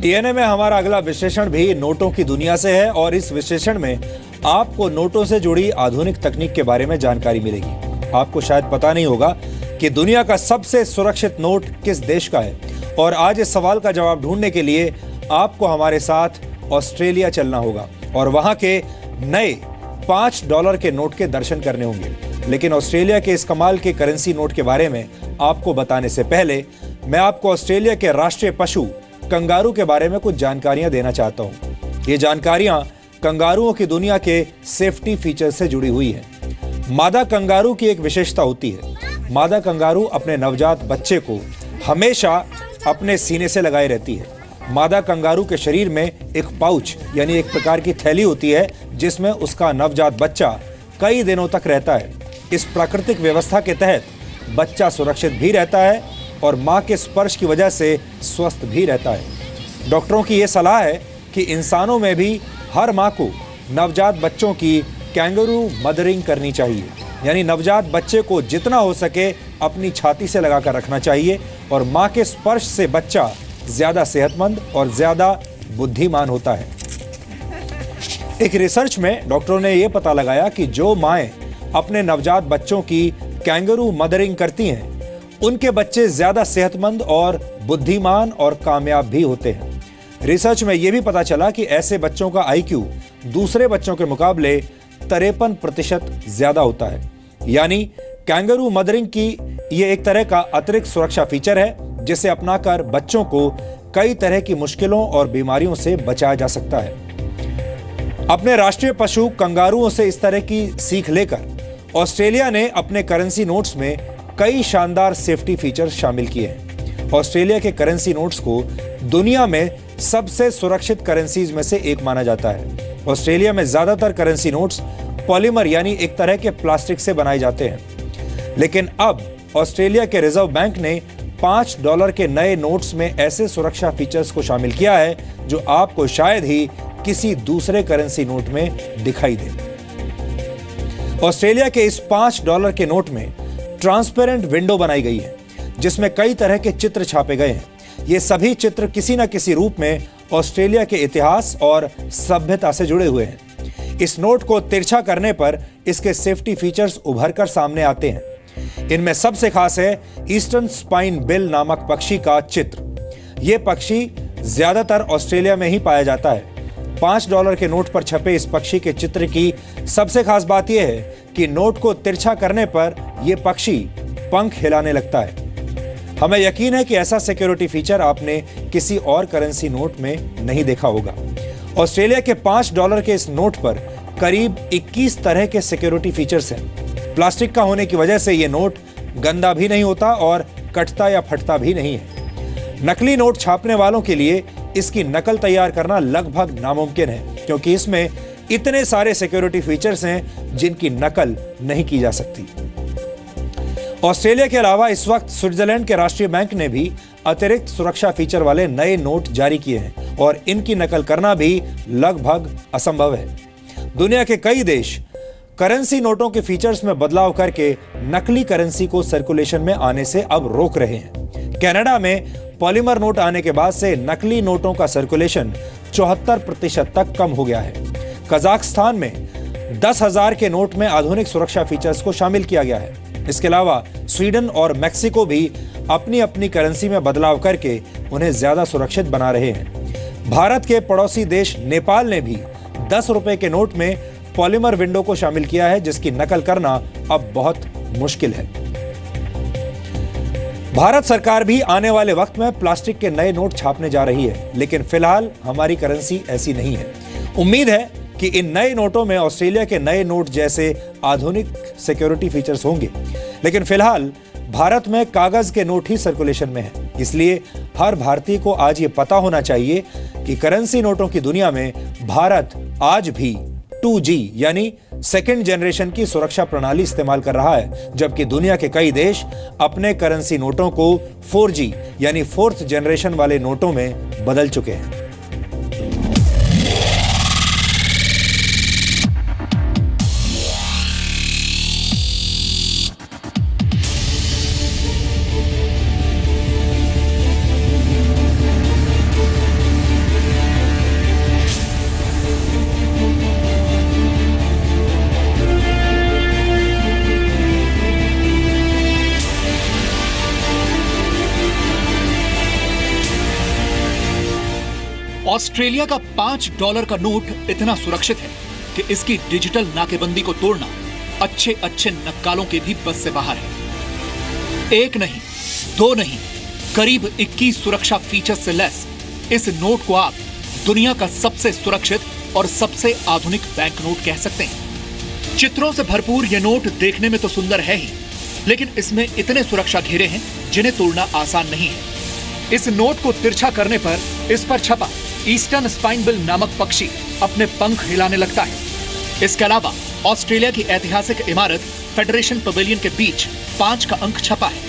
DNA में हमारा अगला विश्लेषण भी नोटों की दुनिया से है और इस विश्लेषण में आपको नोटों से जुड़ी आधुनिक तकनीक के बारे में जानकारी मिलेगी। आपको शायद पता नहीं होगा कि दुनिया का सबसे सुरक्षित नोट किस देश का है, और आज इस सवाल का जवाब ढूंढने के लिए आपको हमारे साथ ऑस्ट्रेलिया चलना होगा और वहां के नए $5 के नोट के दर्शन करने होंगे। लेकिन ऑस्ट्रेलिया के इस कमाल के करेंसी नोट के बारे में आपको बताने से पहले मैं आपको ऑस्ट्रेलिया के राष्ट्रीय पशु कंगारू के बारे में कुछ जानकारियां देना चाहता हूं। ये जानकारियां कंगारुओं की दुनिया के सेफ्टी फीचर से जुड़ी हुई है। मादा कंगारू की एक विशेषता होती है, मादा कंगारू अपने नवजात बच्चे को हमेशा अपने सीने से लगाए रहती है। मादा कंगारू के शरीर में एक पाउच यानी एक प्रकार की थैली होती है जिसमें उसका नवजात बच्चा कई दिनों तक रहता है। इस प्राकृतिक व्यवस्था के तहत बच्चा सुरक्षित भी रहता है और मां के स्पर्श की वजह से स्वस्थ भी रहता है। डॉक्टरों की यह सलाह है कि इंसानों में भी हर मां को नवजात बच्चों की कैंगरू मदरिंग करनी चाहिए, यानी नवजात बच्चे को जितना हो सके अपनी छाती से लगाकर रखना चाहिए और मां के स्पर्श से बच्चा ज्यादा सेहतमंद और ज्यादा बुद्धिमान होता है। एक रिसर्च में डॉक्टरों ने यह पता लगाया कि जो माएं अपने नवजात बच्चों की कैंगरू मदरिंग करती हैं उनके बच्चे ज्यादा सेहतमंद और बुद्धिमान और कामयाब भी होते हैं। रिसर्च में यह भी पता चला कि ऐसे बच्चों का IQ दूसरे बच्चों के मुकाबले 53% ज्यादा होता है। यानी कैंगरू मदरिंग की यह एक तरह का अतिरिक्त सुरक्षा फीचर है जिसे अपनाकर बच्चों को कई तरह की मुश्किलों और बीमारियों से बचाया जा सकता है। अपने राष्ट्रीय पशु कंगारुओं से इस तरह की सीख लेकर ऑस्ट्रेलिया ने अपने करेंसी नोट्स में कई शानदार सेफ्टी फीचर्स शामिल किए हैं। ऑस्ट्रेलिया के करेंसी नोट्स को दुनिया में सबसे सुरक्षित करेंसीज में से एक माना जाता है। ऑस्ट्रेलिया में ज्यादातर करेंसी नोट्स पॉलीमर यानी एक तरह के प्लास्टिक से बनाए जाते हैं, लेकिन अब ऑस्ट्रेलिया के रिजर्व बैंक ने $5 के नए नोट्स में ऐसे सुरक्षा फीचर्स को शामिल किया है जो आपको शायद ही किसी दूसरे करेंसी नोट में दिखाई दे। ऑस्ट्रेलिया के इस $5 के नोट में ट्रांसपेरेंट विंडो बनाई गई है जिसमें कई तरह के चित्र छापे गए हैं। ये सभी चित्र किसी न किसी रूप में ऑस्ट्रेलिया के इतिहास और सभ्यता से जुड़े हुए हैं। इस नोट को तिरछा करने पर इसके सेफ्टी फीचर्स उभर कर सामने आते हैं। इनमें सबसे खास है ईस्टर्न स्पाइन बिल नामक पक्षी का चित्र। यह पक्षी ज्यादातर ऑस्ट्रेलिया में ही पाया जाता है। $5 के नोट पर छपे इस पक्षी के चित्र की सबसे खास बात यह है कि नोट को तिरछा करने पर यह पक्षी पंख हिलाने लगता है। हमें यकीन है कि ऐसा सिक्योरिटी फीचर आपने किसी और करेंसी नोट में नहीं देखा होगा। ऑस्ट्रेलिया के $5 के इस नोट पर करीब 21 तरह के सिक्योरिटी फीचर्स हैं। प्लास्टिक का होने की वजह से यह नोट गंदा भी नहीं होता और कटता या फटता भी नहीं है। नकली नोट छापने वालों के लिए इसकी नकल तैयार करना लगभग नामुमकिन है, क्योंकि इसमें इतने सारे सिक्योरिटी फीचर्स हैं जिनकी नकल नहीं की जा सकती। ऑस्ट्रेलिया के अलावा इस वक्त स्विट्जरलैंड के राष्ट्रीय बैंक ने भी अतिरिक्त सुरक्षा फीचर वाले नए नोट जारी किए हैं और इनकी नकल करना भी लगभग असंभव है। दुनिया के कई देश करेंसी नोटों के फीचर्स में बदलाव करके नकली करेंसी को सर्कुलेशन में आने से अब रोक रहे हैं। कनाडा में पॉलीमर नोट आने के बाद से नकली नोटों का सर्कुलेशन 74% तक कम हो गया है। कजाकिस्तान में 10,000 के नोट में आधुनिक सुरक्षा फीचर्स को शामिल किया गया है। इसके अलावा स्वीडन और मेक्सिको भी अपनी अपनी करेंसी में बदलाव करके उन्हें ज्यादा सुरक्षित बना रहे हैं। भारत के पड़ोसी देश नेपाल ने भी $10 के नोट में पॉलीमर विंडो को शामिल किया है, जिसकी नकल करना अब बहुत मुश्किल है। भारत सरकार भी आने वाले वक्त में प्लास्टिक के नए नोट छापने जा रही है, लेकिन फिलहाल हमारी करेंसी ऐसी नहीं है। उम्मीद है कि इन नए नोटों में ऑस्ट्रेलिया के नए नोट जैसे आधुनिक सिक्योरिटी फीचर्स होंगे, लेकिन फिलहाल भारत में कागज के नोट ही सर्कुलेशन में है। इसलिए हर भारतीय को आज ये पता होना चाहिए कि करेंसी नोटों की दुनिया में भारत आज भी 2G यानी सेकेंड जनरेशन की सुरक्षा प्रणाली इस्तेमाल कर रहा है, जबकि दुनिया के कई देश अपने करेंसी नोटों को 4G यानी फोर्थ जनरेशन वाले नोटों में बदल चुके हैं। ऑस्ट्रेलिया का $5 का नोट इतना सुरक्षित है कि इसकी डिजिटल नाकेबंदी को तोड़ना अच्छे अच्छे नक्कालों के भी बस से बाहर है। एक नहीं, दो नहीं, करीब 21 सुरक्षा फीचर्स से लैस इस नोट को आप दुनिया का सबसे सुरक्षित और सबसे आधुनिक बैंक नोट कह सकते हैं। चित्रों से भरपूर यह नोट देखने में तो सुंदर है ही, लेकिन इसमें इतने सुरक्षा घेरे हैं जिन्हें तोड़ना आसान नहीं है। इस नोट को तिरछा करने पर इस पर छपा ईस्टर्न स्पाइनबिल नामक पक्षी अपने पंख हिलाने लगता है। इसके अलावा ऑस्ट्रेलिया की ऐतिहासिक इमारत फेडरेशन पवेलियन के बीच 5 का अंक छपा है,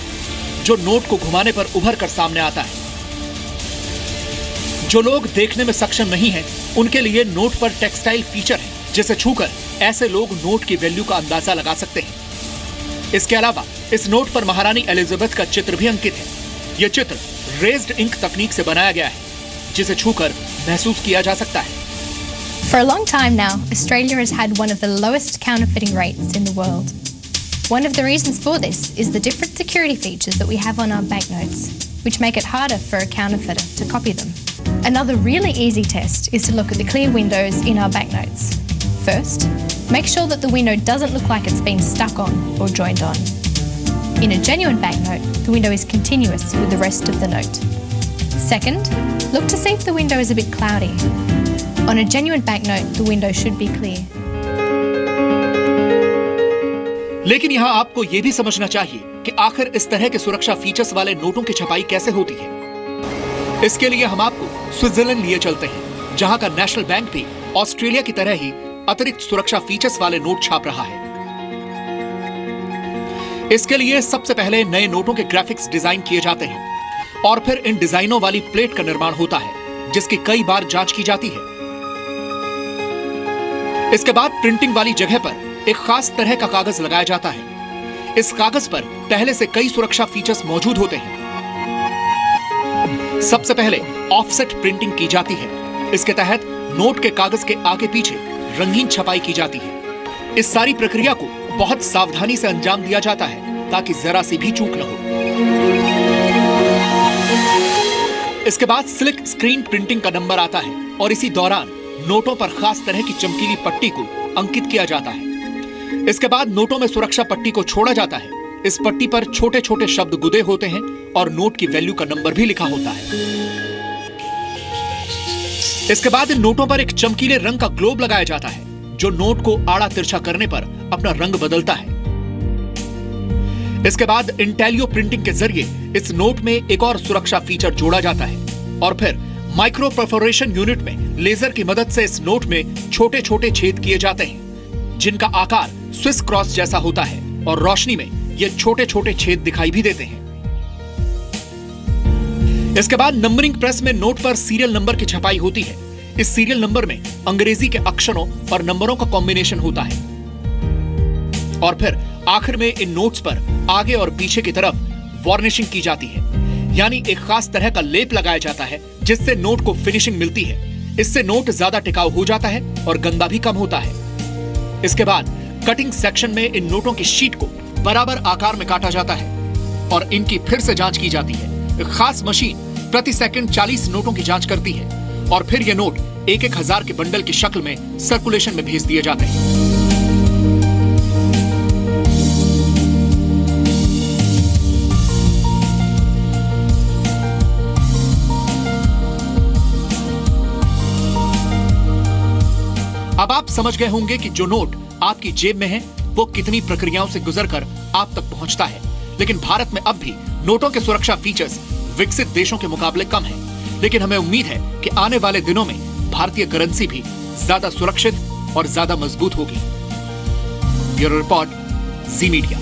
जो नोट को घुमाने पर उभर कर सामने आता है। जो लोग देखने में सक्षम नहीं हैं, उनके लिए नोट पर टेक्सटाइल फीचर है, जिसे छूकर ऐसे लोग नोट की वैल्यू का अंदाजा लगा सकते हैं। इसके अलावा इस नोट पर महारानी एलिजाबेथ का चित्र भी अंकित है। यह चित्र रेज्ड इंक तकनीक से बनाया गया है, जिसे छूकर महसूस किया जा सकता है। For a long time now, Australia has had one of the lowest counterfeiting rates in the world. One of the reasons for this is the different security features that we have on our banknotes, which make it harder for a counterfeiter to copy them. Another really easy test is to look at the clear windows in our banknotes. First, make sure that the window doesn't look like it's been stuck on or joined on. In a genuine banknote, the window is continuous with the rest of the note. Second, look to see if the window is a bit cloudy. On a genuine banknote, the window should be clear. लेकिन यहाँ आपको यह भी समझना चाहिए कि आखिर इस तरह के सुरक्षा फीचर्स वाले नोटों की छपाई कैसे होती है। इसके लिए हम आपको स्विट्जरलैंड लिए चलते हैं, जहाँ का नेशनल बैंक भी ऑस्ट्रेलिया की तरह ही अतिरिक्त सुरक्षा फीचर्स वाले नोट छाप रहा है। इसके लिए सबसे पहले नए नोटों के ग्राफिक्स डिजाइन किए जाते हैं और फिर इन डिजाइनों वाली प्लेट का निर्माण होता है, जिसकी कई बार जांच की जाती है। इसके बाद प्रिंटिंग वाली जगह पर एक खास तरह का कागज लगाया जाता है। इस कागज पर पहले से कई सुरक्षा फीचर्स मौजूद होते हैं। सबसे पहले ऑफसेट प्रिंटिंग की जाती है। इसके तहत नोट के कागज के आगे पीछे रंगीन छपाई की जाती है। इस सारी प्रक्रिया को बहुत सावधानी से अंजाम दिया जाता है, ताकि जरा सी भी चूक न हो। इसके बाद सिल्क स्क्रीन प्रिंटिंग का नंबर आता है और इसी दौरान नोटों पर खास तरह की चमकीली पट्टी को अंकित किया जाता है। इसके बाद नोटों में सुरक्षा पट्टी को छोड़ा जाता है। इस पट्टी पर छोटे छोटे शब्द गुदे होते हैं और नोट की वैल्यू का नंबर भी लिखा होता है। इसके बाद इन नोटों पर एक चमकीले रंग का ग्लोब लगाया जाता है, जो नोट को आड़ा तिरछा करने पर अपना रंग बदलता है। इसके बाद इंटेलियो प्रिंटिंग के जरिए इस नोट में एक और सुरक्षा फीचर जोड़ा जाता है और फिर माइक्रो परफोरेशन यूनिट में लेजर की मदद से इस नोट में छोटे छोटे छेद किए जाते हैं, जिनका आकार स्विस क्रॉस जैसा होता है और रोशनी में ये छोटे छोटे छेद दिखाई भी देते हैं। इसके बाद नंबरिंग प्रेस में नोट पर सीरियल नंबर की छपाई होती है। इस सीरियल नंबर में अंग्रेजी के अक्षरों और नंबरों का कॉम्बिनेशन होता है और फिर आखिर में इन नोट्स पर आगे और पीछे की तरफ वार्निशिंग की जाती है, यानी एक खास तरह का लेप लगाया जाता है, जिससे नोट को फिनिशिंग मिलती है। इससे नोट ज्यादा टिकाऊ हो जाता है और गंदा भी कम होता है। इसके बाद कटिंग सेक्शन में इन नोटों की शीट को बराबर आकार में काटा जाता है और इनकी फिर से जांच की जाती है। एक खास मशीन प्रति सेकंड 40 नोटों की जांच करती है और फिर ये नोट 1,000 के बंडल की शक्ल में सर्कुलेशन में भेज दिए जाते हैं। अब आप समझ गए होंगे कि जो नोट आपकी जेब में है वो कितनी प्रक्रियाओं से गुजरकर आप तक पहुंचता है। लेकिन भारत में अब भी नोटों के सुरक्षा फीचर्स विकसित देशों के मुकाबले कम हैं। लेकिन हमें उम्मीद है कि आने वाले दिनों में भारतीय करेंसी भी ज्यादा सुरक्षित और ज्यादा मजबूत होगी। ब्यूरो रिपोर्ट, जी मीडिया।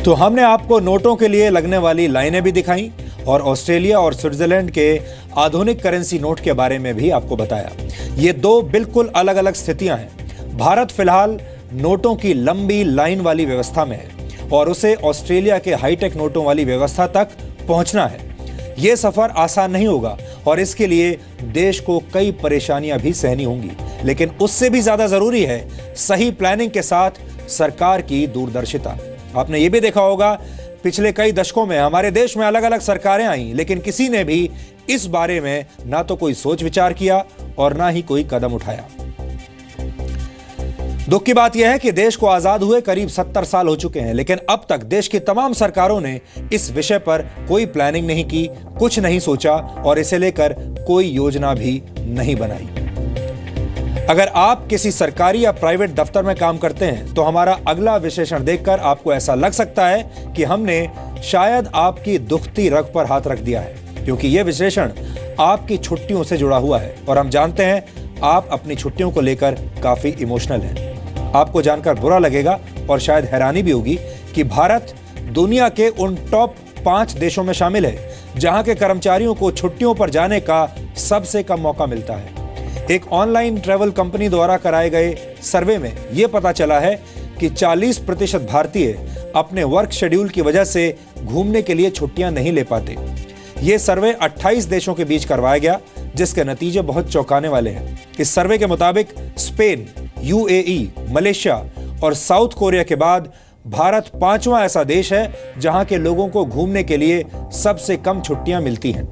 तो हमने आपको नोटों के लिए लगने वाली लाइनें भी दिखाई और ऑस्ट्रेलिया और स्विट्जरलैंड के आधुनिक करेंसी नोट के बारे में भी आपको बताया। ये दो बिल्कुल अलग अलग स्थितियां हैं। भारत फिलहाल नोटों की लंबी लाइन वाली व्यवस्था में है और उसे ऑस्ट्रेलिया के हाईटेक नोटों वाली व्यवस्था तक पहुंचना है। यह सफर आसान नहीं होगा और इसके लिए देश को कई परेशानियां भी सहनी होंगी, लेकिन उससे भी ज्यादा जरूरी है सही प्लानिंग के साथ सरकार की दूरदर्शिता। आपने ये भी देखा होगा पिछले कई दशकों में हमारे देश में अलग अलग सरकारें आई, लेकिन किसी ने भी इस बारे में ना तो कोई सोच विचार किया और ना ही कोई कदम उठाया। दुख की बात यह है कि देश को आजाद हुए करीब 70 साल हो चुके हैं, लेकिन अब तक देश की तमाम सरकारों ने इस विषय पर कोई प्लानिंग नहीं की, कुछ नहीं सोचा और इसे लेकर कोई योजना भी नहीं बनाई। अगर आप किसी सरकारी या प्राइवेट दफ्तर में काम करते हैं तो हमारा अगला विश्लेषण देखकर आपको ऐसा लग सकता है कि हमने शायद आपकी दुखती रग पर हाथ रख दिया है, क्योंकि यह विश्लेषण आपकी छुट्टियों से जुड़ा हुआ है और हम जानते हैं आप अपनी छुट्टियों को लेकर काफी इमोशनल हैं। आपको जानकर बुरा लगेगा और शायद हैरानी भी होगी कि भारत दुनिया के उन टॉप 5 देशों में शामिल है जहां के कर्मचारियों को छुट्टियों पर जाने का सबसे कम मौका मिलता है। एक ऑनलाइन ट्रैवल कंपनी द्वारा कराए गए सर्वे में यह पता चला है कि 40% भारतीय अपने वर्क शेड्यूल की वजह से घूमने के लिए छुट्टियां नहीं ले पाते। यह सर्वे 28 देशों के बीच करवाया गया, जिसके नतीजे बहुत चौंकाने वाले हैं। इस सर्वे के मुताबिक स्पेन, यूएई, मलेशिया और साउथ कोरिया के बाद भारत 5वां ऐसा देश है जहां के लोगों को घूमने के लिए सबसे कम छुट्टियां मिलती हैं।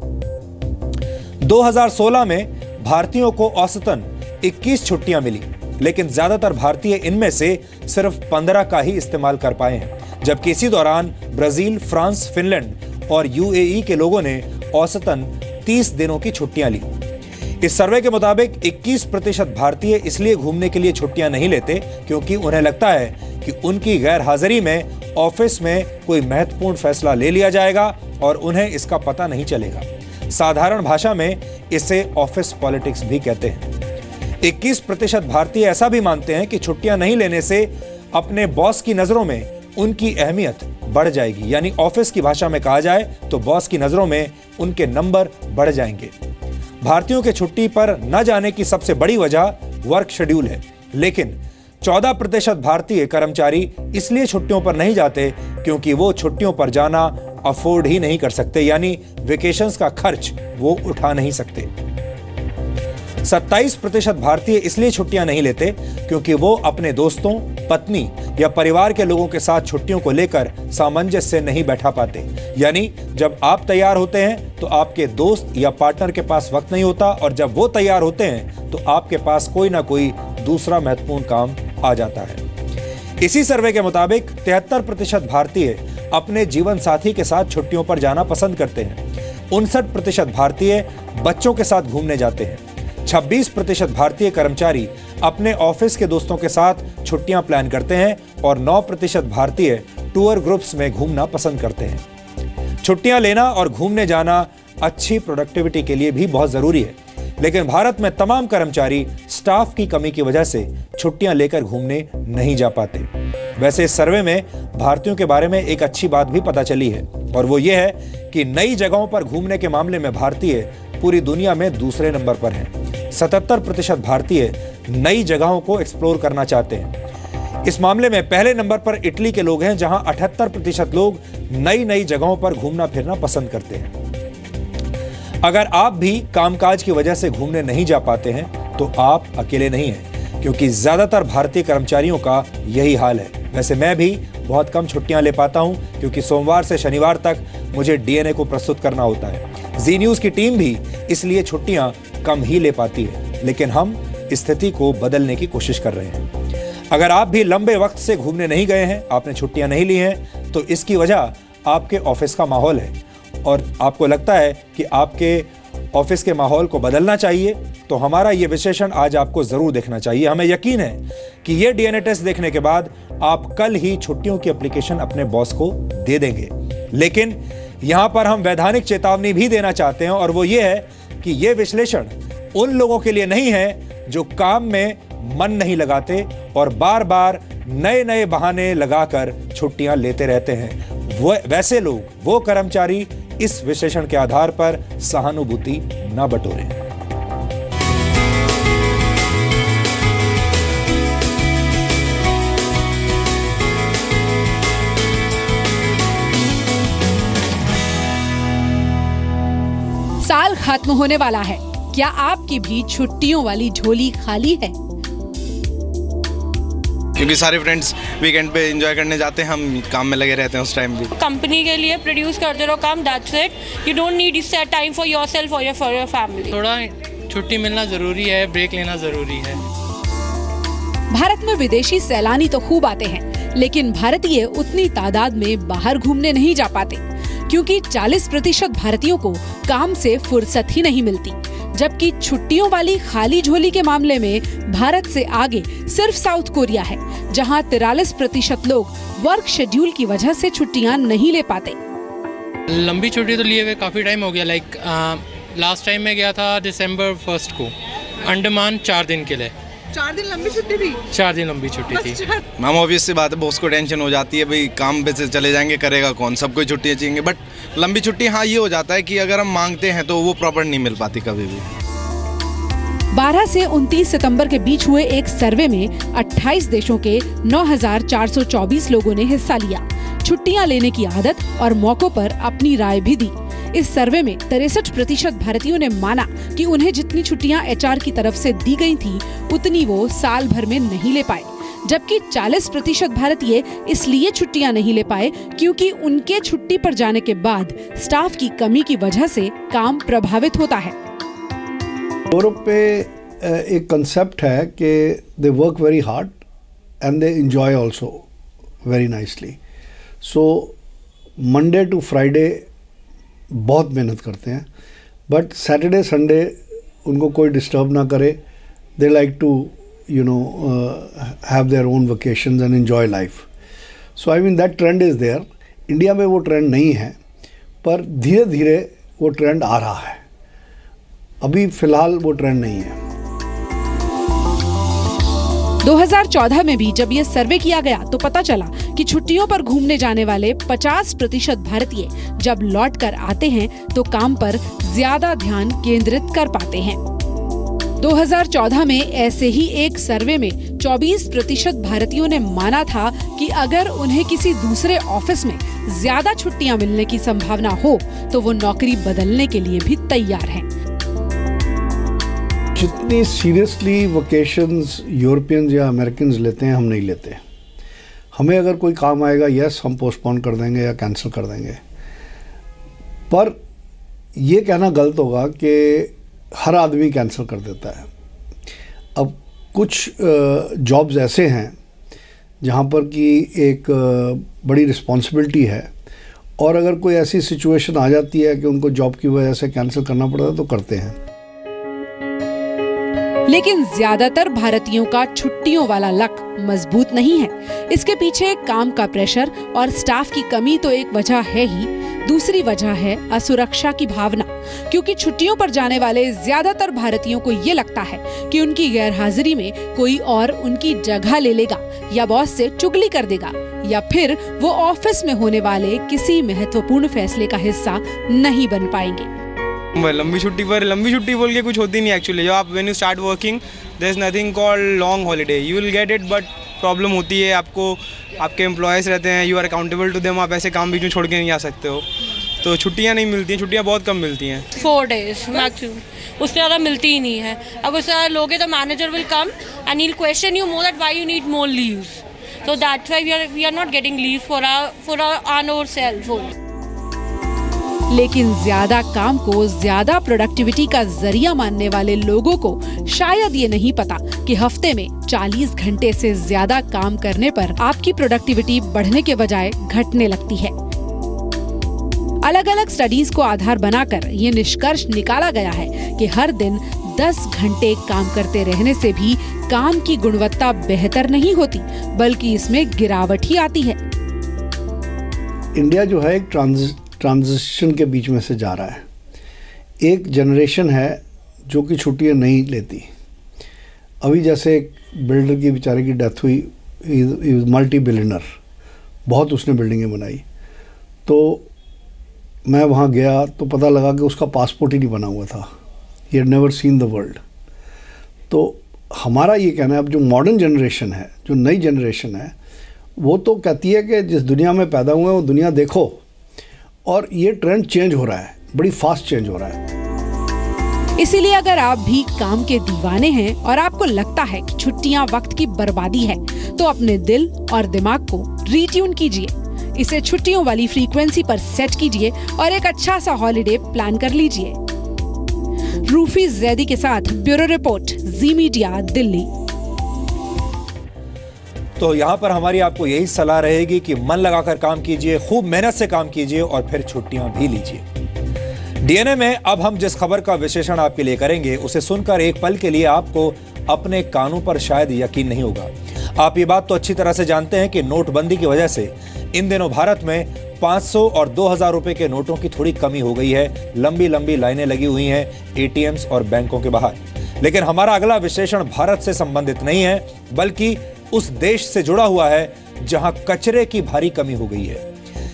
2016 में भारतीयों को औसतन 21 छुट्टियां मिली, लेकिन ज्यादातर भारतीय इनमें से सिर्फ 15 का ही इस्तेमाल कर पाए हैं, जबकि इसी दौरान ब्राजील, फ्रांस, फिनलैंड और यूएई के लोगों ने औसतन 30 दिनों की छुट्टियां ली। इस सर्वे के मुताबिक 21% भारतीय इसलिए घूमने के लिए छुट्टियां नहीं लेते क्योंकि उन्हें लगता है कि उनकी गैर हाजिरी में ऑफिस में कोई महत्वपूर्ण फैसला ले लिया जाएगा और उन्हें इसका पता नहीं चलेगा। साधारण भाषा में इसे ऑफिस पॉलिटिक्स भी कहते हैं। 21% भारतीय ऐसा भी मानते हैं कि छुट्टियां नहीं लेने से अपने बॉस की नजरों में उनकी अहमियत बढ़ जाएगी, यानी ऑफिस की भाषा में कहा जाए तो बॉस की नजरों में उनके नंबर बढ़ जाएंगे। भारतीयों के छुट्टी पर न जाने की सबसे बड़ी वजह वर्क शेड्यूल है, लेकिन 14% भारतीय कर्मचारी इसलिए छुट्टियों पर नहीं जाते क्योंकि वो छुट्टियों पर जाना अफोर्ड ही नहीं कर सकते, यानी वेकेशंस का खर्च वो उठा नहीं सकते। 27% भारतीय इसलिए छुट्टियां नहीं लेते क्योंकि वो अपने दोस्तों, पत्नी या परिवार के लोगों के साथ छुट्टियों को लेकर सामंजस्य से नहीं बैठा पाते, यानी जब आप तैयार होते हैं तो आपके दोस्त या पार्टनर के पास वक्त नहीं होता और जब वो तैयार होते हैं तो आपके पास कोई ना कोई दूसरा महत्वपूर्ण काम आ जाता है। इसी सर्वे के मुताबिक 73% भारतीय अपने जीवन साथी के साथ छुट्टियों पर जाना पसंद करते हैं। 59% भारतीय बच्चों के साथ घूमने जाते हैं। 26% भारतीय कर्मचारी अपने ऑफिस के दोस्तों के साथ छुट्टियां प्लान करते हैं और 9% भारतीय टूर ग्रुप्स में घूमना पसंद करते हैं। छुट्टियां लेना और घूमने जाना अच्छी प्रोडक्टिविटी के लिए भी बहुत जरूरी है, लेकिन भारत में तमाम कर्मचारी स्टाफ की कमी की वजह से छुट्टियां लेकर घूमने नहीं जा पाते। वैसे इस सर्वे में भारतीयों के बारे में एक अच्छी बात भी पता चली है और वो ये है कि नई जगहों पर घूमने के मामले में भारतीय पूरी दुनिया में दूसरे नंबर पर हैं। 77% भारतीय नई जगहों को एक्सप्लोर करना चाहते हैं। इस मामले में पहले नंबर पर इटली के लोग हैं, जहां 78% लोग नई जगहों पर घूमना फिरना पसंद करते हैं। अगर आप भी कामकाज की वजह से घूमने नहीं जा पाते हैं तो आप अकेले नहीं हैं, क्योंकि ज्यादातर भारतीय कर्मचारियों का यही हाल है। वैसे मैं भी बहुत कम छुट्टियां ले पाता हूं क्योंकि सोमवार से शनिवार तक मुझे डीएनए को प्रस्तुत करना होता है। जी न्यूज की टीम भी इसलिए छुट्टियां कम ही ले पाती है, लेकिन हम स्थिति को बदलने की कोशिश कर रहे हैं। अगर आप भी लंबे वक्त से घूमने नहीं गए हैं, आपने छुट्टियां नहीं ली हैं, तो इसकी वजह आपके ऑफिस का माहौल है और आपको लगता है कि आपके ऑफिस के माहौल को बदलना चाहिए, तो हमारा ये विश्लेषण आज आपको जरूर देखना चाहिए। हमें यकीन है कि ये डीएनए टेस्ट देखने के बाद आप कल ही छुट्टियों की एप्लीकेशन अपने बॉस को दे देंगे। लेकिन यहां पर हम वैधानिक चेतावनी भी देना चाहते हैं और वो ये है कि ये विश्लेषण उन लोगों के लिए नहीं है जो काम में मन नहीं लगाते और बार बार नए बहाने लगाकर छुट्टियां लेते रहते हैं। वैसे लोग, वो कर्मचारी इस विश्लेषण के आधार पर सहानुभूति न बटोरें। साल खत्म होने वाला है, क्या आपकी भी छुट्टियों वाली झोली खाली है? क्योंकि सारे फ्रेंड्स वीकेंड पे एंजॉय करने जाते हैं, हम काम में लगे रहते हैं उस टाइम भी। कंपनी के लिए प्रोड्यूस करते रहो काम, that's it. You don't need set time for yourself और फॉर योर फैमिली। थोड़ा छुट्टी मिलना ज़रूरी है, ब्रेक लेना ज़रूरी है। भारत में विदेशी सैलानी तो खूब आते हैं, लेकिन भारतीय उतनी तादाद में बाहर घूमने नहीं जा पाते, क्योंकि 40% भारतीयों को काम से फुर्सत ही नहीं मिलती। जबकि छुट्टियों वाली खाली झोली के मामले में भारत से आगे सिर्फ साउथ कोरिया है, जहां 43% लोग वर्क शेड्यूल की वजह से छुट्टियां नहीं ले पाते। लंबी छुट्टी तो लिए हुए काफ़ी टाइम हो गया। लास्ट टाइम मैं गया था दिसंबर 1 को अंडमान 4 दिन के लिए। 4 दिन लंबी छुट्टी थी? 4 दिन लंबी छुट्टी थी। मैम ऑब्वियस सी बात है, बॉस को टेंशन हो जाती है, भाई काम पे से चले जाएंगे, करेगा कौन, सबको छुट्टियाँ चाहिए। बट लंबी छुट्टी हाँ ये हो जाता है कि अगर हम मांगते हैं तो वो प्रॉपर नहीं मिल पाती कभी भी। 12 से 29 सितंबर के बीच हुए एक सर्वे में 28 देशों के 9,424 लोगों ने हिस्सा लिया। छुट्टियां लेने की आदत और मौकों पर अपनी राय भी दी। इस सर्वे में 63% भारतीयों ने माना कि उन्हें जितनी छुट्टियां एचआर की तरफ से दी गई थी, उतनी वो साल भर में नहीं ले पाए। जबकि 40% भारतीय इसलिए छुट्टियां नहीं ले पाए क्योंकि उनके छुट्टी पर जाने के बाद स्टाफ की कमी की वजह से काम प्रभावित होता है। यूरोप पे एक कंसेप्ट है कि they work very hard and they enjoy also very nicely. So Monday to Friday बहुत मेहनत करते हैं, बट सैटरडे संडे उनको कोई डिस्टर्ब ना करे। They like to have their own vacations and enjoy life. So I mean that trend is there. India में वो ट्रेंड नहीं है, पर धीरे धीरे वो ट्रेंड आ रहा है। अभी फिलहाल वो ट्रेंड नहीं है। 2014 में भी जब ये सर्वे किया गया तो पता चला कि छुट्टियों पर घूमने जाने वाले 50% भारतीय जब लौट कर आते हैं तो काम पर ज्यादा ध्यान केंद्रित कर पाते हैं। 2014 में ऐसे ही एक सर्वे में 24% भारतीयों ने माना था कि अगर उन्हें किसी दूसरे ऑफिस में ज्यादा छुट्टियां मिलने की संभावना हो तो वो नौकरी बदलने के लिए भी तैयार हैं। जितनी सीरियसली वकेशंस यूरोपियंस या अमेरिकन्स लेते हैं, हम नहीं लेते। हमें अगर कोई काम आएगा, यस हम पोस्टपोन कर देंगे या कैंसिल कर देंगे, पर ये कहना गलत होगा कि हर आदमी कैंसिल कर देता है। अब कुछ जॉब्स ऐसे हैं जहाँ पर कि एक बड़ी रिस्पॉन्सिबिलिटी है, और अगर कोई ऐसी सिचुएशन आ जाती है कि उनको जॉब की वजह से कैंसिल करना पड़ता है तो करते हैं। लेकिन ज्यादातर भारतीयों का छुट्टियों वाला लक मजबूत नहीं है। इसके पीछे काम का प्रेशर और स्टाफ की कमी तो एक वजह है ही, दूसरी वजह है असुरक्षा की भावना। क्योंकि छुट्टियों पर जाने वाले ज्यादातर भारतीयों को ये लगता है कि उनकी गैरहाजिरी में कोई और उनकी जगह ले लेगा, या बॉस से चुगली कर देगा, या फिर वो ऑफिस में होने वाले किसी महत्वपूर्ण फैसले का हिस्सा नहीं बन पाएंगे। लंबी छुट्टी बोल के कुछ होती नहीं एक्चुअली। जो आप when you start working there is nothing called long holiday, you will get it, but problem होती है आपको, आपके एम्प्लॉयज़ रहते हैं, you are accountable to them, आप ऐसे काम बीच में छोड़ के नहीं आ सकते हो। तो छुट्टियां नहीं मिलती हैं, छुट्टियां बहुत कम मिलती हैं। 4 days मैक्सिमम, उससे ज़्यादा मिलती ही नहीं है। अगर उससे ज़्यादा लोगे तो manager will come and he will question you more that why you need more leaves. So that's why we are not getting leave for ourselves only. लेकिन ज्यादा काम को ज्यादा प्रोडक्टिविटी का जरिया मानने वाले लोगों को शायद ये नहीं पता कि हफ्ते में 40 घंटे से ज्यादा काम करने पर आपकी प्रोडक्टिविटी बढ़ने के बजाय घटने लगती है। अलग अलग स्टडीज को आधार बनाकर ये निष्कर्ष निकाला गया है कि हर दिन 10 घंटे काम करते रहने से भी काम की गुणवत्ता बेहतर नहीं होती, बल्कि इसमें गिरावट ही आती है। इंडिया जो है एक ट्रांजिशन के बीच में से जा रहा है। एक जनरेशन है जो कि छुट्टियां नहीं लेती। अभी जैसे एक बिल्डर की बेचारे की डेथ हुई, मल्टी बिलियनर, बहुत उसने बिल्डिंगें बनाई, तो मैं वहाँ गया तो पता लगा कि उसका पासपोर्ट ही नहीं बना हुआ था। He had never seen the world. तो हमारा ये कहना है, अब जो मॉडर्न जनरेशन है, जो नई जनरेशन है, वो तो कहती है कि जिस दुनिया में पैदा हुए हैं वो दुनिया देखो, और ये ट्रेंड चेंज हो रहा है, बड़ी फास्ट चेंज हो रहा है। इसीलिए अगर आप भी काम के दीवाने हैं और आपको लगता है कि छुट्टियां वक्त की बर्बादी है, तो अपने दिल और दिमाग को रीट्यून कीजिए, इसे छुट्टियों वाली फ्रीक्वेंसी पर सेट कीजिए और एक अच्छा सा हॉलिडे प्लान कर लीजिए। रूफी जैदी के साथ ब्यूरो रिपोर्ट, जी मीडिया, दिल्ली। तो यहाँ पर हमारी आपको यही सलाह रहेगी कि मन लगाकर काम कीजिए, खूब मेहनत से काम कीजिए और फिर छुट्टियां भी लीजिए। डीएनए में अब हम जिस खबर का विश्लेषण आपके लिए करेंगे, उसे सुनकर एक पल के लिए आपको अपने कानों पर शायद यकीन नहीं होगा। आप ये बात तो अच्छी तरह से जानते हैं कि नोटबंदी की वजह से इन दिनों भारत में 500 और 2000 रुपए के नोटों की थोड़ी कमी हो गई है। लंबी लंबी लाइनें लगी हुई हैं एटीएम्स और बैंकों के बाहर। लेकिन हमारा अगला विश्लेषण भारत से संबंधित नहीं है, बल्कि उस देश से जुड़ा हुआ है जहां कचरे की भारी कमी हो गई है।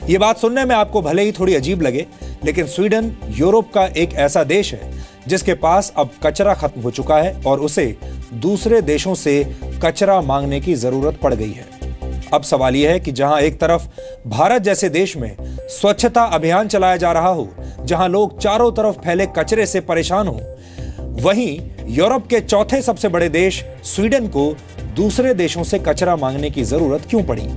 ये बात सुनने में आपको भले ही थोड़ी अजीब लगे, लेकिन स्वीडन यूरोप का एक ऐसा देश है जिसके पास अब कचरा खत्म हो चुका है और उसे दूसरे देशों से कचरा मांगने की जरूरत पड़ गई है। अब सवाल यह है कि जहां एक तरफ भारत जैसे देश में स्वच्छता अभियान चलाया जा रहा हो, जहां लोग चारों तरफ फैले कचरे से परेशान हो, वहीं यूरोप के चौथे सबसे बड़े देश स्वीडन को दूसरे देशों से कचरा मांगने की जरूरत क्यों पड़ी?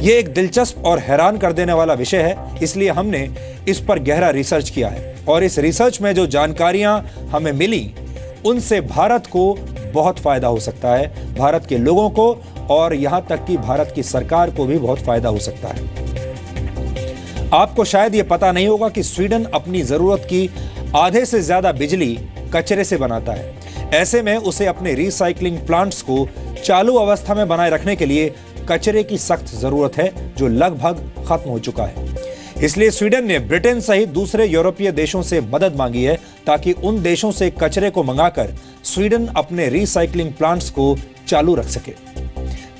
यह एक दिलचस्प और हैरान कर देने वाला विषय है, इसलिए हमने इस पर गहरा रिसर्च किया है और इस रिसर्च में जो जानकारियां हमें मिली, उनसे भारत को बहुत फायदा हो सकता है, भारत के लोगों को और यहां तक कि भारत की सरकार को भी बहुत फायदा हो सकता है। आपको शायद यह पता नहीं होगा कि स्वीडन अपनी जरूरत की आधे से ज्यादा बिजली कचरे से बनाता है। ऐसे में उसे अपने रिसाइकलिंग प्लांट्स को चालू अवस्था में बनाए रखने के लिए कचरे की सख्त जरूरत है, जो लगभग खत्म हो चुका है। इसलिए स्वीडन ने ब्रिटेन सहित दूसरे यूरोपीय देशों से मदद मांगी है ताकि उन देशों से कचरे को मंगाकर स्वीडन अपने रिसाइकलिंग प्लांट्स को चालू रख सके।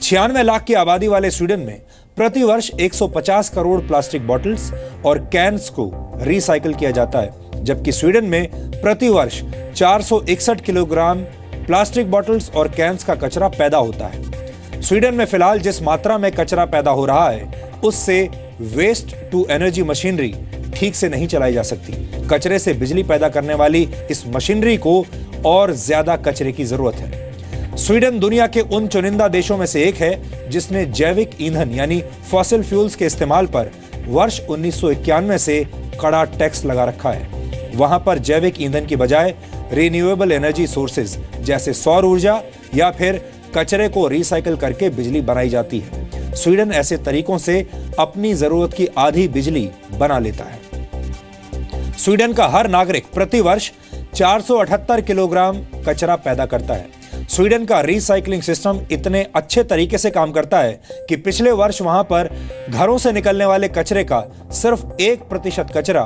96 लाख की आबादी वाले स्वीडन में प्रति वर्ष 150 करोड़ प्लास्टिक बॉटल्स और कैन्स को रिसाइकिल किया जाता है, जबकि स्वीडन में प्रति वर्ष 461 किलोग्राम प्लास्टिक बॉटल्स और कैन्स का कचरा पैदा होता है। स्वीडन में फिलहाल जिस मात्रा में कचरा पैदा हो रहा है, उससे वेस्ट टू एनर्जी मशीनरी ठीक से नहीं चलाई जा सकती। कचरे से बिजली पैदा करने वाली इस मशीनरी को और ज्यादा कचरे की जरूरत है। स्वीडन दुनिया के उन चुनिंदा देशों में से एक है जिसने जैविक ईंधन यानी फॉसिल फ्यूल्स के इस्तेमाल पर वर्ष 1991 से कड़ा टैक्स लगा रखा है। वहां पर जैविक ईंधन की बजाय रिन्यूएबल एनर्जी सोर्सेज जैसे सौर ऊर्जा या फिर कचरे को रिसाइकिल करके बिजली बनाई जाती है। स्वीडन ऐसे तरीकों से अपनी जरूरत की आधी बिजली बना लेता है। स्वीडन का हर नागरिक प्रति वर्ष 478 किलोग्राम कचरा पैदा करता है। स्वीडन का रिसाइकलिंग सिस्टम इतने अच्छे तरीके से काम करता है कि पिछले वर्ष वहां पर घरों से निकलने वाले कचरे का सिर्फ 1% कचरा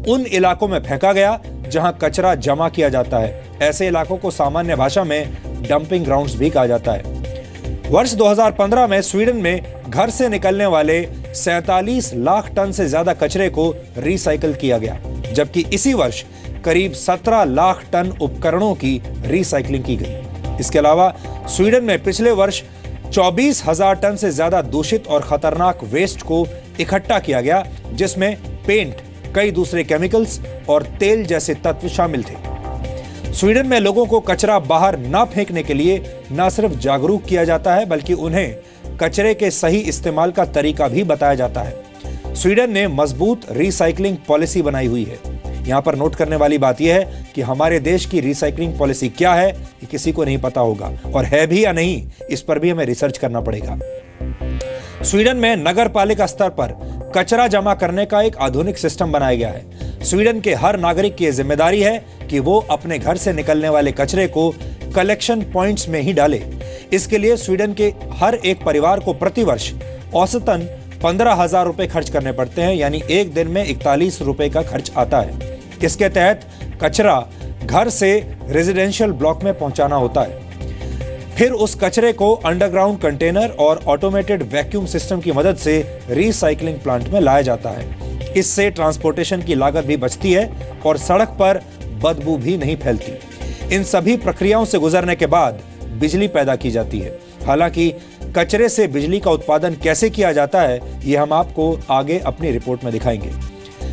उन इलाकों में फेंका गया जहां कचरा जमा किया जाता है। ऐसे इलाकों को सामान्य भाषा में डंपिंग ग्राउंड्स भी कहा जाता है। वर्ष 2015 में स्वीडन में घर से निकलने वाले 47 लाख टन से ज्यादा कचरे को रिसाइकिल किया गया, जबकि इसी वर्ष करीब 17 लाख टन उपकरणों की रिसाइकलिंग की गई। इसके अलावा स्वीडन में पिछले वर्ष 24,000 टन से ज्यादा दूषित और खतरनाक वेस्ट को इकट्ठा किया गया, जिसमें पेंट, कई दूसरे केमिकल्स और तेल जैसे तत्व शामिल थे। स्वीडन में लोगों को कचरा बाहर न फेंकने के लिए न सिर्फ जागरूक किया जाता है, बल्कि उन्हें कचरे के सही इस्तेमाल का तरीका भी बताया जाता है। स्वीडन ने मजबूत रिसाइकलिंग पॉलिसी बनाई हुई है। यहाँ पर नोट करने वाली बात यह है कि हमारे देश की रिसाइकलिंग पॉलिसी क्या है, ये किसी को नहीं पता होगा, और है भी या नहीं, इस पर भी हमें रिसर्च करना पड़ेगा। स्वीडन में नगर पालिका स्तर पर कचरा जमा करने का एक आधुनिक सिस्टम बनाया गया है। स्वीडन के हर नागरिक की जिम्मेदारी है कि वो अपने घर से निकलने वाले कचरे को कलेक्शन पॉइंट्स में ही डाले। इसके लिए स्वीडन के हर एक परिवार को प्रतिवर्ष औसतन 15,000 रुपए खर्च करने पड़ते हैं, यानी एक दिन में 41 रुपए का खर्च आता है। इसके तहत कचरा घर से रेजिडेंशियल ब्लॉक में पहुंचाना होता है। फिर उस कचरे को अंडरग्राउंड कंटेनर और ऑटोमेटेड वैक्यूम सिस्टम की मदद से रिसाइकलिंग प्लांट में लाया जाता है। इससे ट्रांसपोर्टेशन की लागत भी बचती है और सड़क पर बदबू भी नहीं फैलती। इन सभी प्रक्रियाओं से गुजरने के बाद बिजली पैदा की जाती है। हालांकि कचरे से बिजली का उत्पादन कैसे किया जाता है, ये हम आपको आगे अपनी रिपोर्ट में दिखाएंगे।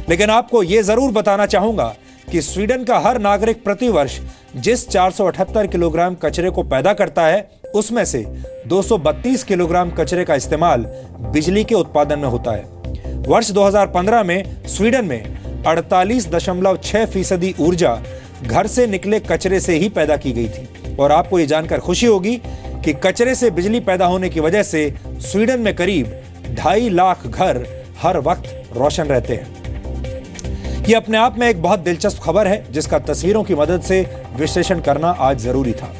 लेकिन आपको ये जरूर बताना चाहूंगा कि स्वीडन का हर नागरिक प्रतिवर्ष जिस 478 किलोग्राम कचरे को पैदा करता है, उसमें से 232 किलोग्राम कचरे का इस्तेमाल बिजली के उत्पादन में होता है। वर्ष 2015 में स्वीडन में 48.6% ऊर्जा घर से निकले कचरे से ही पैदा की गई थी। और आपको ये जानकर खुशी होगी कि कचरे से बिजली पैदा होने की वजह से स्वीडन में करीब 2.5 लाख घर हर वक्त रोशन रहते हैं। ये अपने आप में एक बहुत दिलचस्प खबर है जिसका तस्वीरों की मदद से विश्लेषण करना आज जरूरी था।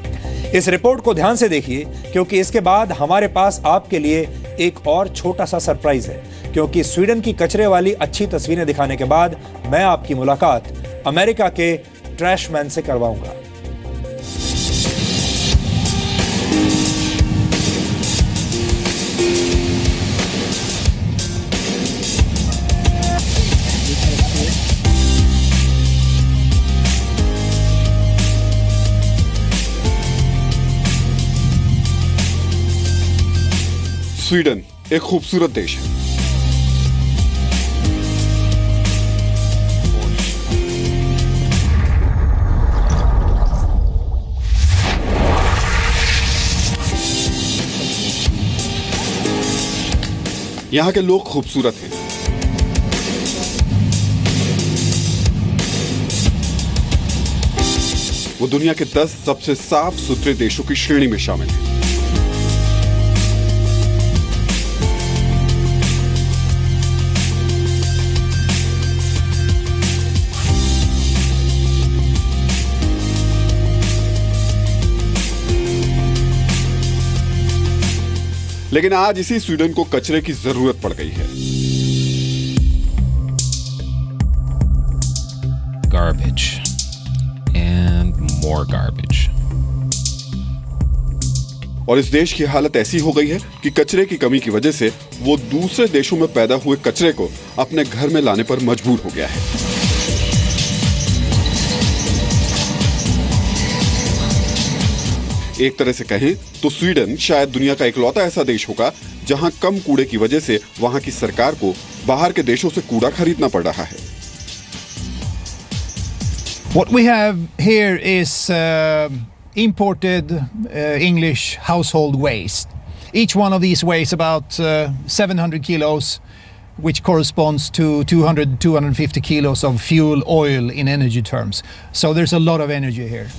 इस रिपोर्ट को ध्यान से देखिए, क्योंकि इसके बाद हमारे पास आपके लिए एक और छोटा सा सरप्राइज है। क्योंकि स्वीडन की कचरे वाली अच्छी तस्वीरें दिखाने के बाद मैं आपकी मुलाकात अमेरिका के ट्रैश मैन से करवाऊंगा। स्वीडन एक खूबसूरत देश है। यहाँ के लोग खूबसूरत हैं। वो दुनिया के 10 सबसे साफ सुथरे देशों की श्रेणी में शामिल हैं। लेकिन आज इसी स्वीडन को कचरे की जरूरत पड़ गई है। Garbage and more garbage. और इस देश की हालत ऐसी हो गई है कि कचरे की कमी की वजह से वो दूसरे देशों में पैदा हुए कचरे को अपने घर में लाने पर मजबूर हो गया है। एक तरह से कहें तो स्वीडन शायद दुनिया का इकलौता ऐसा देश होगा जहां कम कूड़े की वजह से वहां की सरकार को बाहर के देशों से कूड़ा खरीदना पड़ रहा है। What we have here is imported English household waste. Each one of these weighs about 700 kilos, which corresponds to 200-250 kilos of fuel oil in energy terms. So there's a lot of energy here.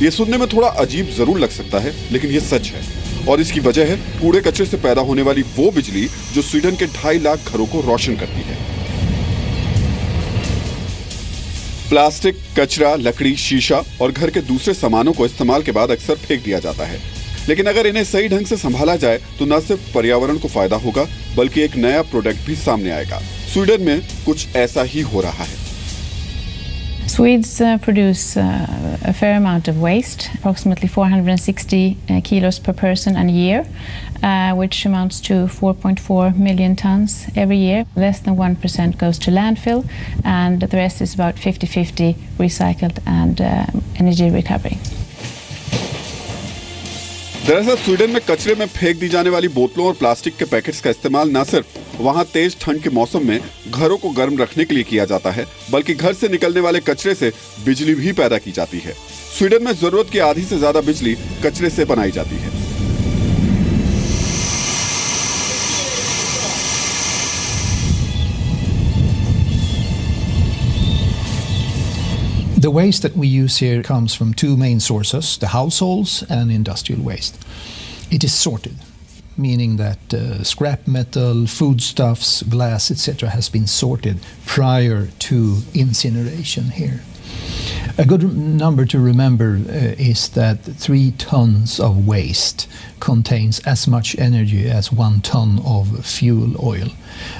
ये सुनने में थोड़ा अजीब जरूर लग सकता है, लेकिन ये सच है। और इसकी वजह है कूड़े कचरे से पैदा होने वाली वो बिजली जो स्वीडन के 2.5 लाख घरों को रोशन करती है। प्लास्टिक, कचरा, लकड़ी, शीशा और घर के दूसरे सामानों को इस्तेमाल के बाद अक्सर फेंक दिया जाता है। लेकिन अगर इन्हें सही ढंग से संभाला जाए तो न सिर्फ पर्यावरण को फायदा होगा, बल्कि एक नया प्रोडक्ट भी सामने आएगा। स्वीडन में कुछ ऐसा ही हो रहा है। Swedes produce a fair amount of waste, approximately 460 kilos per person a year, which amounts to 4.4 million tons every year. Less than 1% goes to landfill, and the rest is about 50-50 recycled and energy recovery. दरअसल Sweden में कचरे में फेंक दी जाने वाली बोतलों और plastic के पैकेट्स का इस्तेमाल न सिर्फ वहां तेज ठंड के मौसम में घरों को गर्म रखने के लिए किया जाता है, बल्कि घर से निकलने वाले कचरे से बिजली भी पैदा की जाती है। स्वीडन में जरूरत की आधी से ज्यादा बिजली कचरे से बनाई जाती है। The waste that we use here comes from two main sources, the households and industrial waste. It is sorted, meaning that scrap metal, foodstuffs, glass, etc. has been sorted prior to incineration here. A good number to remember is that 3 tons of waste contains as much energy as 1 ton of fuel oil.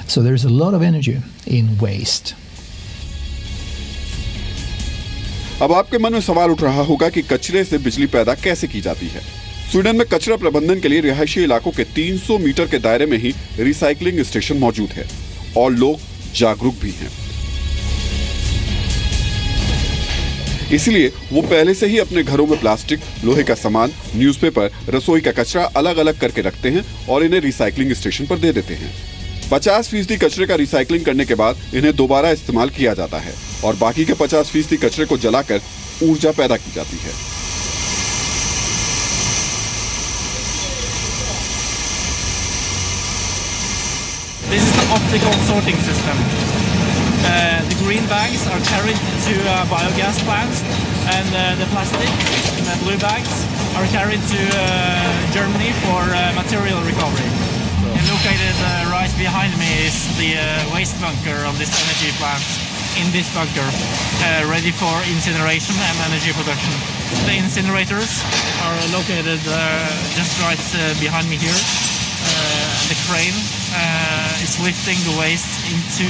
So there's a lot of energy in waste. अब आपके मन में सवाल उठ रहा होगा कि कचरे से बिजली पैदा कैसे की जाती है। स्वीडन में कचरा प्रबंधन के लिए रिहायशी इलाकों के 300 मीटर के दायरे में ही रिसाइकलिंग स्टेशन मौजूद है और लोग जागरूक भी हैं। इसलिए वो पहले से ही अपने घरों में प्लास्टिक, लोहे का सामान, न्यूज़पेपर, रसोई का कचरा अलग अलग करके रखते हैं और इन्हें रिसाइकलिंग स्टेशन पर दे देते हैं। 50% कचरे का रिसाइकलिंग करने के बाद इन्हें दोबारा इस्तेमाल किया जाता है और बाकी के 50% कचरे को जलाकर ऊर्जा पैदा की जाती है। This is the optical sorting system. The green bags are carried to biogas plants, and the plastic, the blue bags, are carried to Germany for material recovery. And located right behind me is the waste bunker of this energy plant. In this bunker, ready for incineration and energy production. The incinerators are located just right behind me here. The crane is lifting the waste into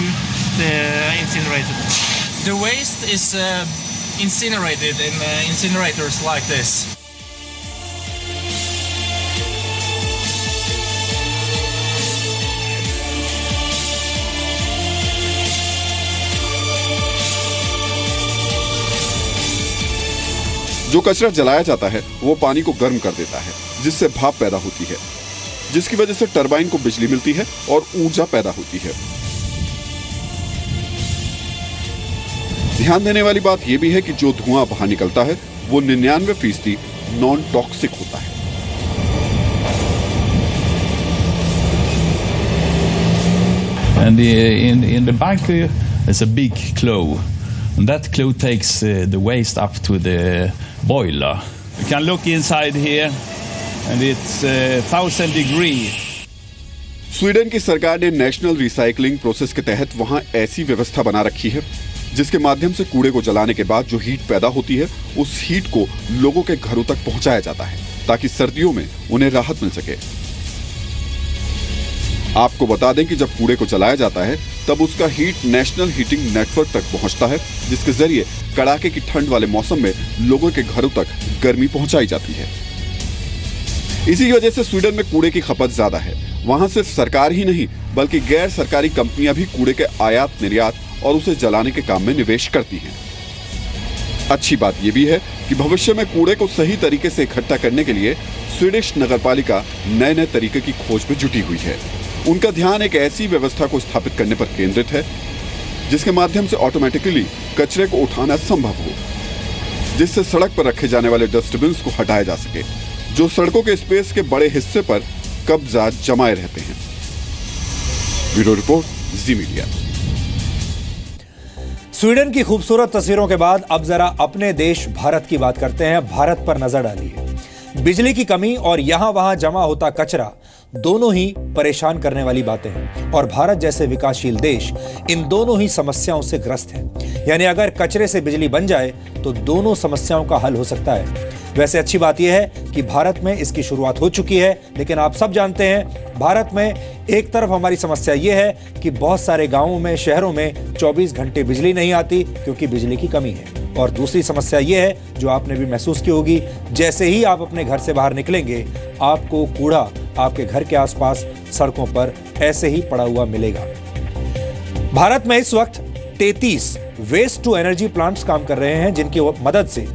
the incinerator. The waste is incinerated in incinerators like this. जो कचरा जलाया जाता है वो पानी को गर्म कर देता है, जिससे भाप पैदा होती है, जिसकी वजह से टरबाइन को बिजली मिलती है और ऊर्जा पैदा होती है। ध्यान देने वाली बात यह भी है कि जो धुआं बाहर निकलता है वो 99% नॉन टॉक्सिक होता है। And in the bunker there's a big claw, and that claw takes the waste up to the boiler. You can look inside here, and it's 1000 degrees. Sweden की सरकार ने नेशनल रिसाइकलिंग प्रोसेस के तहत वहां ऐसी व्यवस्था बना रखी है जिसके माध्यम से कूड़े को जलाने के बाद जो हीट पैदा होती है उस हीट को लोगों के घरों तक पहुंचाया जाता है ताकि सर्दियों में उन्हें राहत मिल सके। आपको बता दें कि जब कूड़े को जलाया जाता है तब उसका हीट नेशनल हीटिंग नेटवर्क तक पहुंचता है, जिसके जरिए कड़ाके की ठंड वाले मौसम में लोगों के घरों तक गर्मी पहुंचाई जाती है। इसी वजह से स्वीडन में कूड़े की खपत ज्यादा है। वहां सिर्फ सरकार ही नहीं बल्कि गैर सरकारी कंपनियां भी कूड़े के आयात निर्यात और उसे जलाने के काम में निवेश करती हैं। अच्छी बात यह भी है कि भविष्य में कूड़े को सही तरीके से इकट्ठा करने के लिए स्वीडिश नगरपालिका नए नए तरीके की खोज में जुटी हुई है। उनका ध्यान एक ऐसी व्यवस्था को स्थापित करने पर केंद्रित है जिसके माध्यम से ऑटोमेटिकली कचरे को उठाना संभव हो, जिससे सड़क पर रखे जाने वाले डस्टबिन को हटाया जा सके जो सड़कों के स्पेस के बड़े हिस्से पर कब्जा जमाए रहते हैं। ब्यूरो रिपोर्ट, जी मीडिया। स्वीडन की खूबसूरत तस्वीरों के बाद अब जरा अपने देश भारत की बात करते हैं। भारत पर नजर डालिए। बिजली की कमी और यहां वहां जमा होता कचरा दोनों ही परेशान करने वाली बातें हैं और भारत जैसे विकासशील देश इन दोनों ही समस्याओं से ग्रस्त है। यानी अगर कचरे से बिजली बन जाए तो दोनों समस्याओं का हल हो सकता है। वैसे अच्छी बात यह है कि भारत में इसकी शुरुआत हो चुकी है, लेकिन आप सब जानते हैं भारत में एक तरफ हमारी समस्या यह है कि बहुत सारे गांवों में, शहरों में 24 घंटे बिजली नहीं आती क्योंकि बिजली की कमी है। और दूसरी समस्या यह है जो आपने भी महसूस की होगी, जैसे ही आप अपने घर से बाहर निकलेंगे आपको कूड़ा आपके घर के आसपास सड़कों पर ऐसे ही पड़ा हुआ मिलेगा। भारत में इस वक्त 33 वेस्ट टू एनर्जी प्लांट्स काम कर रहे हैं जिनकी मदद से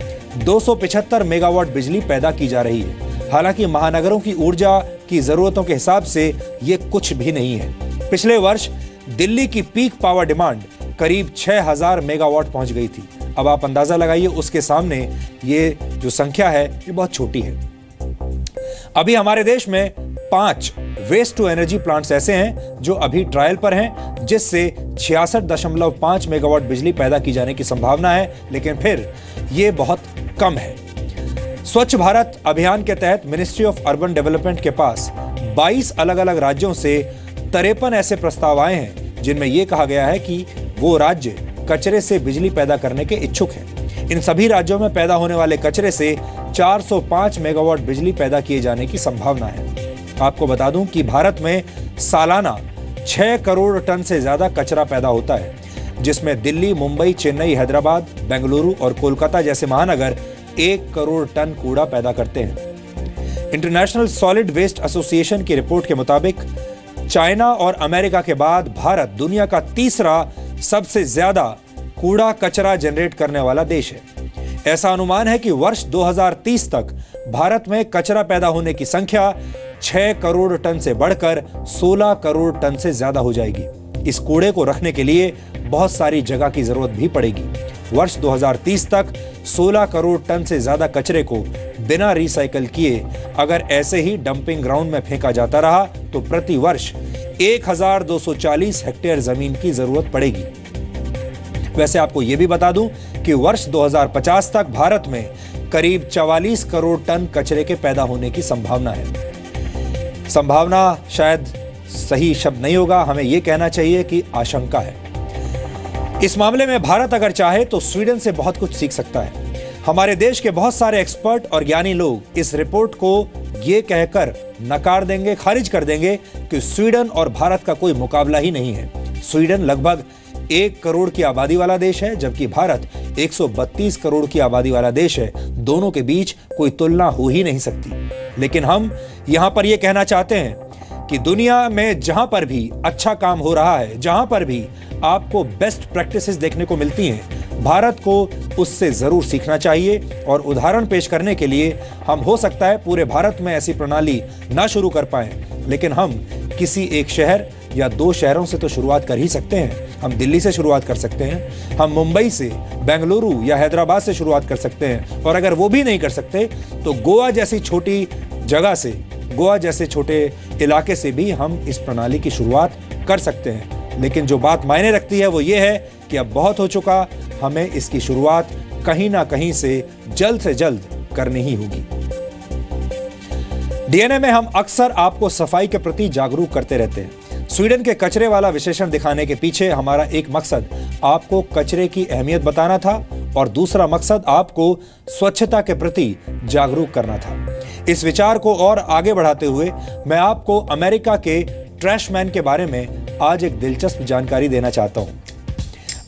275 मेगावाट बिजली पैदा की जा रही है। हालांकि महानगरों की ऊर्जा की जरूरतों के हिसाब से यह कुछ भी नहीं है। पिछले वर्ष दिल्ली की पीक पावर डिमांड करीब 6000 मेगावाट पहुंच गई थी। अब आप अंदाजा लगाइए उसके सामने ये जो संख्या है ये बहुत छोटी है। अभी हमारे देश में 5 वेस्ट टू एनर्जी प्लांट्स ऐसे हैं जो अभी ट्रायल पर हैं, जिससे 66.5 मेगावाट बिजली पैदा की जाने की संभावना है, लेकिन फिर यह बहुत कम है। स्वच्छ भारत अभियान के तहत मिनिस्ट्री ऑफ अर्बन डेवलपमेंट के पास 22 अलग अलग राज्यों से 53 ऐसे प्रस्ताव आए हैं जिनमें यह कहा गया है कि वो राज्य कचरे से बिजली पैदा करने के इच्छुक हैं। इन सभी राज्यों में पैदा होने वाले कचरे से 405 मेगावाट बिजली पैदा किए जाने की संभावना है। आपको बता दूं कि भारत में सालाना 6 करोड़ टन से ज्यादा कचरा पैदा होता है, जिसमें दिल्ली, मुंबई, चेन्नई, हैदराबाद, बेंगलुरु और कोलकाता जैसे महानगर 1 करोड़ टन कूड़ा पैदा करते हैं। इंटरनेशनल सॉलिड वेस्ट एसोसिएशन की रिपोर्ट के मुताबिक चाइना और अमेरिका के बाद भारत दुनिया का तीसरा सबसे ज्यादा कूड़ा कचरा जनरेट करने वाला देश है। ऐसा अनुमान है कि वर्ष 2030 तक भारत में कचरा पैदा होने की संख्या 6 करोड़ टन से बढ़कर 16 करोड़ टन से ज्यादा हो जाएगी। इस कूड़े को रखने के लिए बहुत सारी जगह की जरूरत भी पड़ेगी। वर्ष 2030 तक 16 करोड़ टन से ज्यादा कचरे को बिना रिसाइकल किए अगर ऐसे ही डंपिंग ग्राउंड में फेंका जाता रहा तो प्रति वर्ष 1240 हेक्टेयर जमीन की जरूरत पड़ेगी। वैसे आपको यह भी बता दूं कि वर्ष 2050 तक भारत में करीब 44 करोड़ टन कचरे के पैदा होने की संभावना है। संभावना शायद सही शब्द नहीं होगा, हमें यह कहना चाहिए कि आशंका है। इस मामले में भारत अगर चाहे तो स्वीडन से बहुत कुछ सीख सकता है। हमारे देश के बहुत सारे एक्सपर्ट और ज्ञानी लोग इस रिपोर्ट को ये कहकर नकार देंगे, खारिज कर देंगे कि स्वीडन और भारत का कोई मुकाबला ही नहीं है। स्वीडन लगभग 1 करोड़ की आबादी वाला देश है, जबकि भारत 132 करोड़ की आबादी वाला देश है। दोनों के बीच कोई तुलना हो ही नहीं सकती। लेकिन हम यहां पर यह कहना चाहते हैं कि दुनिया में जहां पर भी अच्छा काम हो रहा है, जहां पर भी आपको बेस्ट प्रैक्टिसेस देखने को मिलती हैं, भारत को उससे जरूर सीखना चाहिए। और उदाहरण पेश करने के लिए हम हो सकता है पूरे भारत में ऐसी प्रणाली ना शुरू कर पाएं, लेकिन हम किसी एक शहर या 2 शहरों से तो शुरुआत कर ही सकते हैं। हम दिल्ली से शुरुआत कर सकते हैं, हम मुंबई से, बेंगलुरु या हैदराबाद से शुरुआत कर सकते हैं, और अगर वो भी नहीं कर सकते तो गोवा जैसी छोटी जगह से, गोवा जैसे छोटे इलाके से भी हम इस प्रणाली की शुरुआत कर सकते हैं। लेकिन जो बात मायने रखती है वो ये है कि अब बहुत हो चुका, हमें इसकी शुरुआत कहीं ना कहीं से जल्द करनी ही होगी। डीएनए में हम अक्सर आपको सफाई के प्रति जागरूक करते रहते हैं। स्वीडन के कचरे वाला विशेषण दिखाने के पीछे हमारा एक मकसद आपको कचरे की अहमियत बताना था और दूसरा मकसद आपको स्वच्छता के प्रति जागरूक करना था। इस विचार को और आगे बढ़ाते हुए मैं आपको अमेरिका के ट्रैश मैन के बारे में आज एक दिलचस्प जानकारी देना चाहता हूं।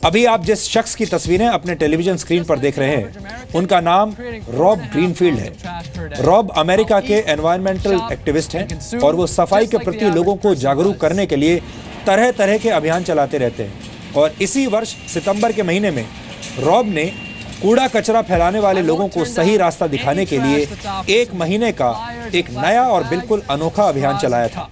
अभी आप जिस शख्स की तस्वीरें अपने टेलीविजन स्क्रीन पर देख रहे हैं, उनका नाम रॉब ग्रीनफील्ड है। रॉब अमेरिका के एनवायरमेंटल एक्टिविस्ट हैं और वो सफाई के प्रति लोगों को जागरूक करने के लिए तरह तरह के अभियान चलाते रहते हैं। और इसी वर्ष सितंबर के महीने में रॉब ने कूड़ा कचरा फैलाने वाले लोगों को सही रास्ता दिखाने के लिए 1 महीने का एक नया और बिल्कुल अनोखा अभियान चलाया था।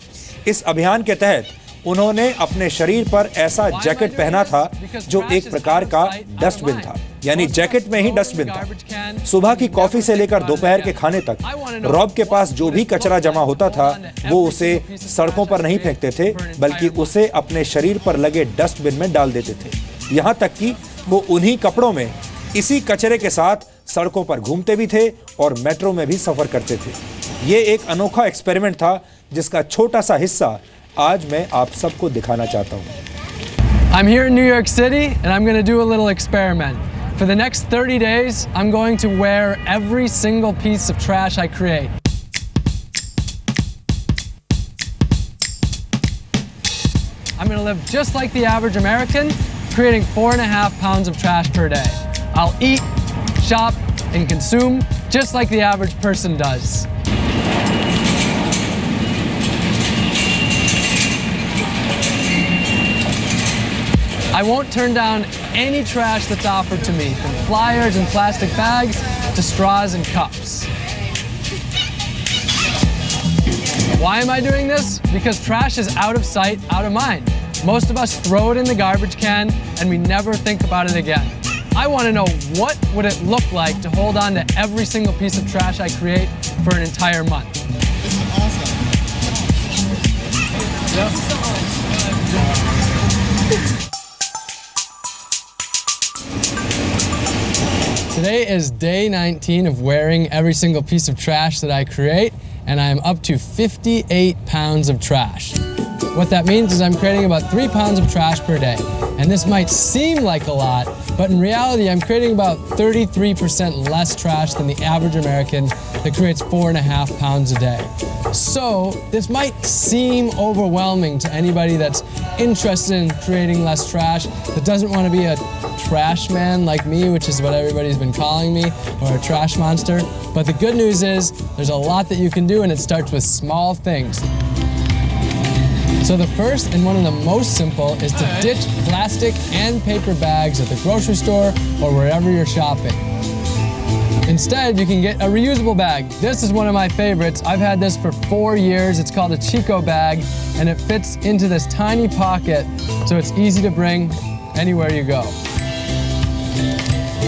इस अभियान के तहत उन्होंने अपने शरीर पर ऐसा जैकेट पहना था जो एक प्रकार का डस्टबिन था, यानी जैकेट में ही डस्टबिन था। सुबह की कॉफी से लेकर दोपहर के खाने तक रॉब के पास जो भी कचरा जमा होता था वो उसे सड़कों पर नहीं फेंकते थे, बल्कि उसे अपने शरीर पर लगे डस्टबिन में डाल देते थे। यहाँ तक कि वो उन्हीं कपड़ों में इसी कचरे के साथ सड़कों पर घूमते भी थे और मेट्रो में भी सफर करते थे। ये एक अनोखा एक्सपेरिमेंट था जिसका छोटा सा हिस्सा आज मैं आप सबको दिखाना चाहता हूँ। I'm here in New York City and I'm going to do a little experiment. For the next 30 days, I'm going to wear every single piece of trash I create. I'm going to live just like the average American, creating 4.5 pounds of trash per day. I'll eat, shop, and consume just like the average person does. I won't turn down any trash that's offered to me, from flyers and plastic bags to straws and cups. Why am I doing this? Because trash is out of sight, out of mind. Most of us throw it in the garbage can and we never think about it again. I want to know, what would it look like to hold on to every single piece of trash I create for an entire month? This is awesome. Yep. Today is day 19 of wearing every single piece of trash that I create, and I am up to 58 pounds of trash. What that means is I'm creating about 3 pounds of trash per day. And this might seem like a lot, but in reality, I'm creating about 33% less trash than the average American that creates 4.5 pounds a day. So this might seem overwhelming to anybody that's interested in creating less trash, that doesn't want to be a trash man like me, which is what everybody's been calling me, or a trash monster. But the good news is there's a lot that you can do, and it starts with small things. So the first and one of the most simple is to ditch plastic and paper bags at the grocery store or wherever you're shopping. Instead, you can get a reusable bag. This is one of my favorites. I've had this for 4 years. It's called a Chico bag, and it fits into this tiny pocket, so it's easy to bring anywhere you go.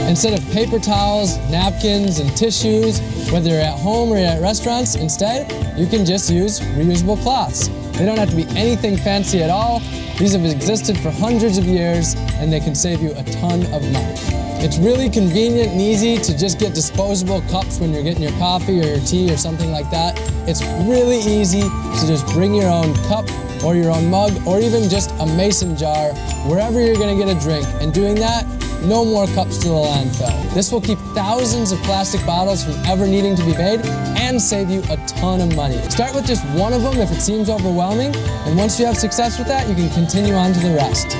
Instead of paper towels, napkins, and tissues, whether you're at home or you're at restaurants, instead, you can just use reusable cloths. They don't have to be anything fancy at all. These have existed for hundreds of years, and they can save you a ton of money. It's really convenient and easy to just get disposable cups when you're getting your coffee or your tea or something like that. It's really easy to just bring your own cup or your own mug or even just a mason jar wherever you're going to get a drink. And doing that, no more cups to the landfill. This will keep thousands of plastic bottles from ever needing to be made and save you a ton of money. Start with just one of them if it seems overwhelming, and once you have success with that, you can continue on to the rest.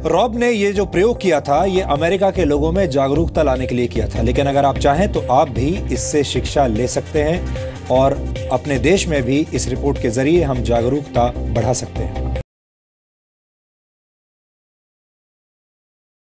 Rob ने ये जो प्रयोग किया था, ये America के लोगों में जागरूकता लाने के लिए किया था, लेकिन अगर आप चाहें तो आप भी इससे शिक्षा ले सकते हैं और अपने देश में भी इस रिपोर्ट के जरिए हम जागरूकता बढ़ा सकते हैं।